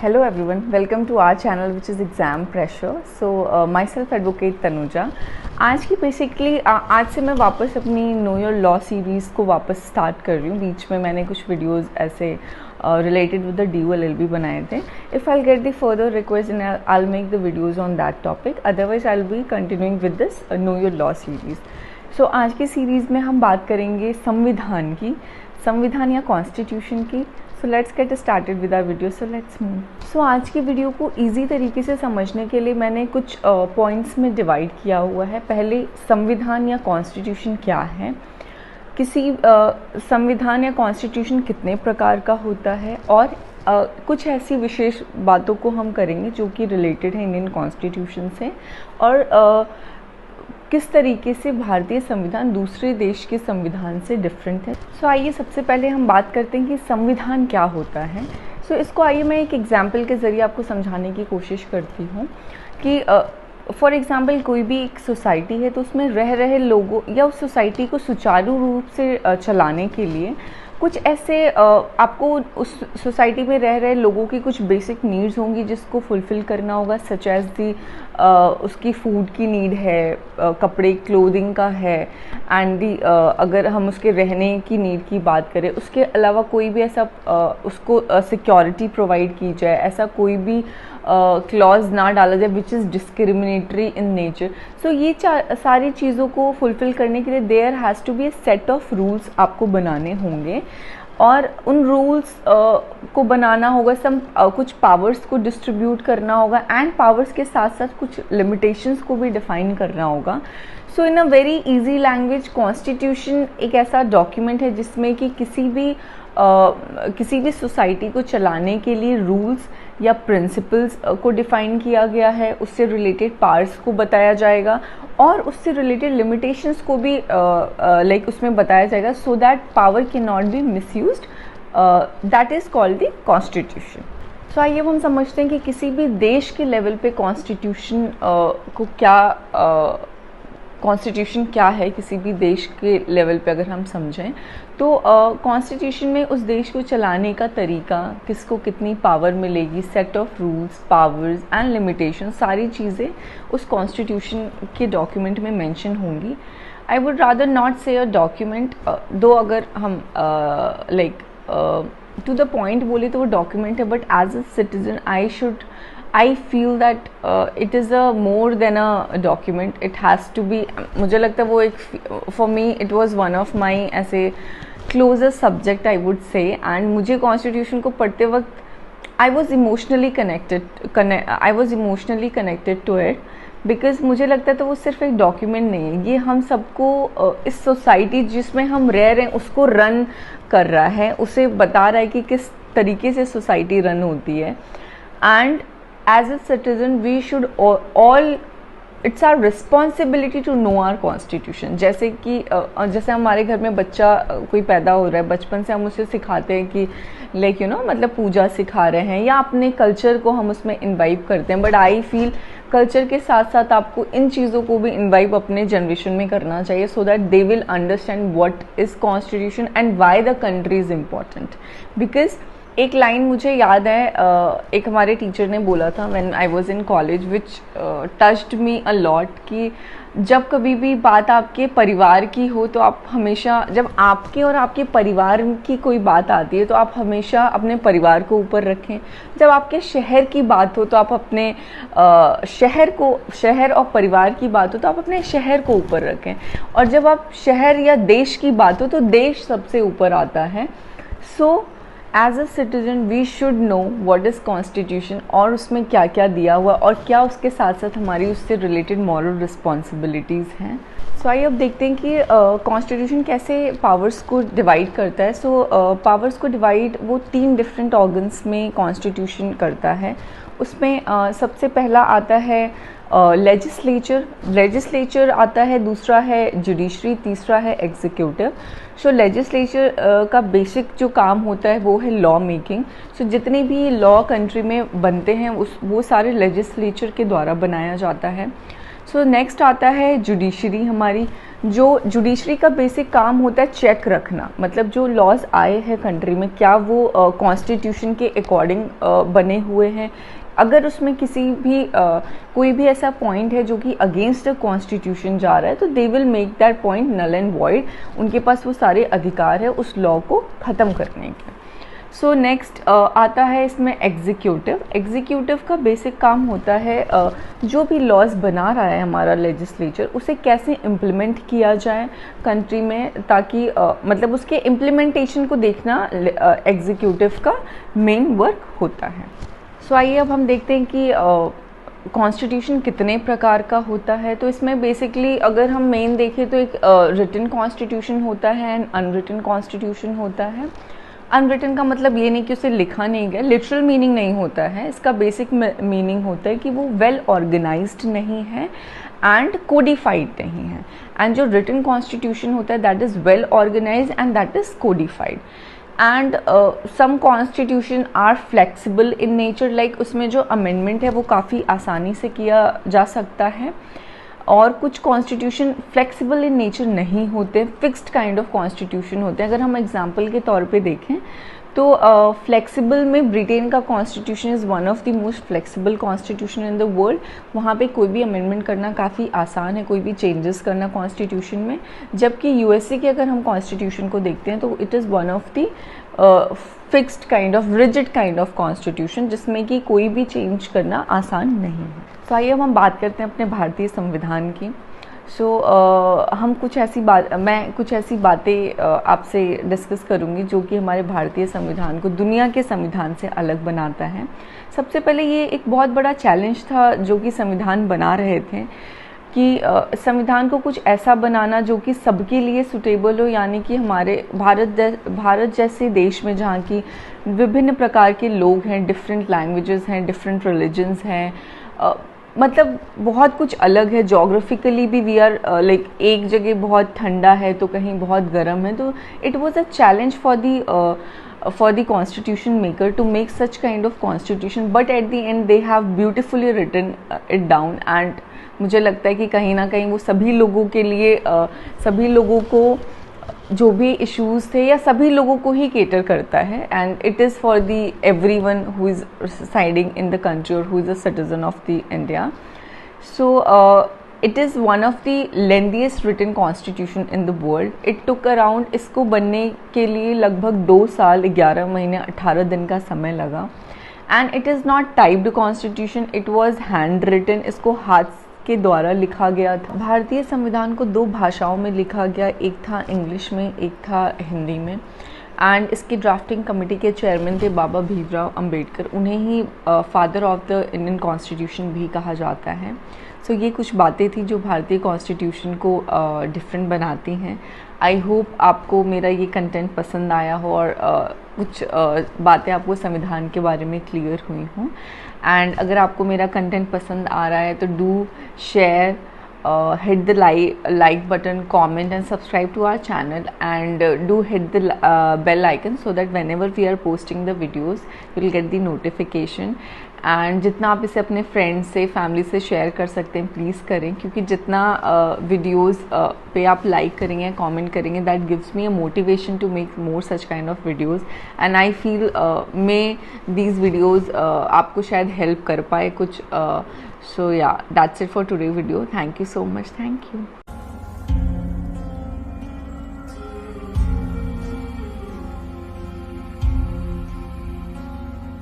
Hello everyone, welcome to our channel which is Exam Pressure. So myself Advocate Tanuja. आज की basically आज से मैं वापस अपनी नो योर लॉ सीरीज़ को वापस स्टार्ट कर रही हूँ. बीच में मैंने कुछ वीडियोस ऐसे रिलेटेड विद द DOLLB बनाए थे. If I get the further request and I will make the videos on that topic. Otherwise I will be continuing with this know your law series. So आज की series में हम बात करेंगे संविधान या कॉन्स्टिट्यूशन की. So let's get started with our video. So let's move. So आज की वीडियो को इजी तरीके से समझने के लिए मैंने कुछ पॉइंट्स में डिवाइड किया हुआ है. पहले संविधान या कॉन्स्टिट्यूशन क्या है, किसी संविधान या कॉन्स्टिट्यूशन कितने प्रकार का होता है, और कुछ ऐसी विशेष बातों को हम करेंगे जो कि रिलेटेड है इंडियन कॉन्स्टिट्यूशन से, और किस तरीके से भारतीय संविधान दूसरे देश के संविधान से डिफरेंट है. सो आइए सबसे पहले हम बात करते हैं कि संविधान क्या होता है. सो इसको आइए मैं एक एग्जाम्पल के ज़रिए आपको समझाने की कोशिश करती हूँ कि फॉर एग्ज़ाम्पल कोई भी एक सोसाइटी है तो उसमें रह रहे लोगों या उस सोसाइटी को सुचारू रूप से चलाने के लिए कुछ ऐसे आपको उस सोसाइटी में रह रहे लोगों की कुछ बेसिक नीड्स होंगी जिसको फुलफ़िल करना होगा. सच एज़ दी उसकी फूड की नीड है, कपड़े क्लोथिंग का है, एंड दी अगर हम उसके रहने की नीड की बात करें, उसके अलावा कोई भी ऐसा उसको सिक्योरिटी प्रोवाइड की जाए, ऐसा कोई भी क्लॉज ना डाला जाए which is discriminatory in nature. So ये सारी चीज़ों को फुलफ़िल करने के लिए there has to be a set of rules आपको बनाने होंगे, और उन रूल्स को बनाना होगा. कुछ पावर्स को डिस्ट्रीब्यूट करना होगा, एंड पावर्स के साथ साथ कुछ लिमिटेशंस को भी डिफाइन करना होगा. So in a very easy language, constitution एक ऐसा डॉक्यूमेंट है जिसमें कि किसी भी सोसाइटी को चलाने के लिए रूल्स या प्रिंसिपल्स को डिफ़ाइन किया गया है, उससे रिलेटेड पावर्स को बताया जाएगा, और उससे रिलेटेड लिमिटेशंस को भी उसमें बताया जाएगा, so that power can not be misused. That is called the constitution. So आइए अब हम समझते हैं कि किसी भी देश के लेवल पे कॉन्स्टिट्यूशन कॉन्स्टिट्यूशन क्या है. किसी भी देश के लेवल पे अगर हम समझें तो कॉन्स्टिट्यूशन में उस देश को चलाने का तरीका, किसको कितनी पावर मिलेगी, set of rules, powers and limitation, सारी चीज़ें उस कॉन्स्टिट्यूशन के डॉक्यूमेंट में मेंशन होंगी. आई वुड रादर नॉट से अ डॉक्यूमेंट, दो अगर हम टू द पॉइंट बोले तो वो डॉक्यूमेंट है, but as a citizen I feel that it is a more than a document. It has to be, मुझे लगता है वो एक, for me it was one of my ऐसे closest subject I would say, and मुझे constitution को पढ़ते वक्त I was emotionally connected to it, because मुझे लगता है तो वो सिर्फ एक डॉक्यूमेंट नहीं है, ये हम सबको इस सोसाइटी जिसमें हम रह रहे हैं उसको रन कर रहा है, उसे बता रहा है कि किस तरीके से सोसाइटी रन होती है. And as a citizen we should all, it's our responsibility to know our constitution. जैसे हमारे घर में बच्चा कोई पैदा हो रहा है, बचपन से हम उसे सिखाते हैं कि मतलब पूजा सिखा रहे हैं या अपने कल्चर को हम उसमें इन्वाइव करते हैं. बट आई फील कल्चर के साथ साथ आपको इन चीज़ों को भी इन्वाइव अपने जनरेशन में करना चाहिए, so that they will understand what is constitution and why the country is important. Because एक लाइन मुझे याद है, एक हमारे टीचर ने बोला था when I was in college, which touched me a lot, कि जब कभी भी बात आपके परिवार की हो तो आप हमेशा, जब आपके और आपके परिवार की कोई बात आती है तो आप हमेशा अपने परिवार को ऊपर रखें. जब आपके शहर की बात हो तो आप अपने शहर और परिवार की बात हो तो आप अपने शहर को ऊपर रखें, और जब आप शहर या देश की बात हो तो देश सबसे ऊपर आता है. So as a citizen we should know what is constitution, और उसमें क्या क्या दिया हुआ, और क्या उसके साथ साथ हमारी उससे रिलेटेड मॉरल रिस्पॉन्सिबिलिटीज़ हैं. सो आइए अब देखते हैं कि कॉन्स्टिट्यूशन कैसे पावर्स को डिवाइड करता है. सो पावर्स को डिवाइड वो 3 डिफरेंट ऑर्गन्स में कॉन्स्टिट्यूशन करता है. उसमें सबसे पहला आता है लेजिस्लेचर आता है, दूसरा है जुडिशरी, तीसरा है एग्जीक्यूटिव. सो लेजिस्लेचर का बेसिक जो काम होता है वो है लॉ मेकिंग. सो जितने भी लॉ कंट्री में बनते हैं वो सारे लेजिस्लेचर के द्वारा बनाया जाता है. सो नेक्स्ट आता है जुडिशरी हमारी। जो जुडिशरी का बेसिक काम होता है चेक रखना, मतलब जो लॉज आए हैं कंट्री में क्या वो कॉन्स्टिट्यूशन के अकॉर्डिंग बने हुए हैं। अगर उसमें किसी भी कोई भी ऐसा पॉइंट है जो कि अगेंस्ट द कॉन्स्टिट्यूशन जा रहा है तो they will make that point null and void. उनके पास वो सारे अधिकार है उस लॉ को ख़त्म करने के। सो नेक्स्ट आता है इसमें एग्जीक्यूटिव। एग्जीक्यूटिव का बेसिक काम होता है जो भी लॉज बना रहा है हमारा लेजिस्लेचर उसे कैसे इम्प्लीमेंट किया जाए कंट्री में, ताकि मतलब उसके इम्प्लीमेंटेशन को देखना एग्जीक्यूटिव का मेन वर्क होता है। सो आइए अब हम देखते हैं कि कॉन्स्टिट्यूशन कितने प्रकार का होता है। तो इसमें बेसिकली अगर हम मेन देखें तो एक रिटन कॉन्स्टिट्यूशन होता है एंड अनरिटन कॉन्स्टिट्यूशन होता है। अनरिटन का मतलब ये नहीं कि उसे लिखा नहीं गया, लिटरल मीनिंग नहीं होता है। इसका बेसिक मीनिंग होता है कि वो वेल ऑर्गेनाइज्ड नहीं है एंड कोडिफाइड नहीं है। एंड जो रिटन कॉन्स्टिट्यूशन होता है that is well organised and that is codified. And some constitution are flexible in nature, like उसमें जो अमेंडमेंट है वो काफ़ी आसानी से किया जा सकता है। और कुछ कॉन्स्टिट्यूशन फ्लेक्सिबल इन नेचर नहीं होते, फिक्स्ड काइंड ऑफ कॉन्स्टिट्यूशन होते हैं। अगर हम एग्जांपल के तौर पे देखें तो फ्लेक्सिबल में ब्रिटेन का constitution is one of the most flexible constitution in the world. वहाँ पे कोई भी अमेंडमेंट करना काफ़ी आसान है, कोई भी चेंजेस करना कॉन्स्टिट्यूशन में। जबकि यूएसए के अगर हम कॉन्स्टिट्यूशन को देखते हैं तो it is one of the fixed kind of rigid kind of constitution जिसमें कि कोई भी चेंज करना आसान नहीं है। तो आइए अब हम बात करते हैं अपने भारतीय संविधान की। हम मैं कुछ ऐसी बातें आपसे डिस्कस करूंगी जो कि हमारे भारतीय संविधान को दुनिया के संविधान से अलग बनाता है। सबसे पहले ये एक बहुत बड़ा चैलेंज था जो कि संविधान बना रहे थे कि संविधान को कुछ ऐसा बनाना जो कि सबके लिए सुटेबल हो, यानी कि हमारे भारत जैसे देश में जहाँ की विभिन्न प्रकार के लोग हैं, डिफरेंट लैंग्वेजेस हैं, डिफरेंट रिलीजन्स हैं, मतलब बहुत कुछ अलग है। जोग्राफिकली भी वी आर लाइक एक जगह बहुत ठंडा है तो कहीं बहुत गर्म है। तो it was a challenge for the constitution maker to make such kind of constitution, but at the end they have beautifully written it down. And मुझे लगता है कि कहीं ना कहीं वो सभी लोगों के लिए सभी लोगों को जो भी इश्यूज़ थे या सभी लोगों को ही केटर करता है। And it is for the everyone who is residing in the country or who is a citizen of the India. So it is one of the lengthiest written constitution in the world. It took around, इसको बनने के लिए लगभग 2 साल 11 महीने 18 दिन का समय लगा। And it is not typed constitution, it was hand written. इसको हाथ के द्वारा लिखा गया था। भारतीय संविधान को 2 भाषाओं में लिखा गया, एक था इंग्लिश में, एक था हिंदी में। एंड इसकी ड्राफ्टिंग कमेटी के चेयरमैन थे बाबा भीमराव अंबेडकर। उन्हें ही father of the Indian constitution भी कहा जाता है। सो ये कुछ बातें थी जो भारतीय कॉन्स्टिट्यूशन को डिफरेंट बनाती हैं। आई होप आपको मेरा ये कंटेंट पसंद आया हो और कुछ बातें आपको संविधान के बारे में क्लियर हुई हों। एंड अगर आपको मेरा कंटेंट पसंद आ रहा है तो do share, hit the like button, comment and subscribe to our channel, and do hit the bell icon so that whenever we are posting the videos you will get the notification. And जितना आप इसे अपने friends से, family से share कर सकते हैं please करें, क्योंकि जितना वीडियोस पे आप लाइक करेंगे, कमेंट करेंगे, that gives me a motivation to make more such kind of videos. And I feel may these videos आपको शायद हेल्प कर पाए कुछ। So yeah that's it for today video. Thank you so much. Thank you.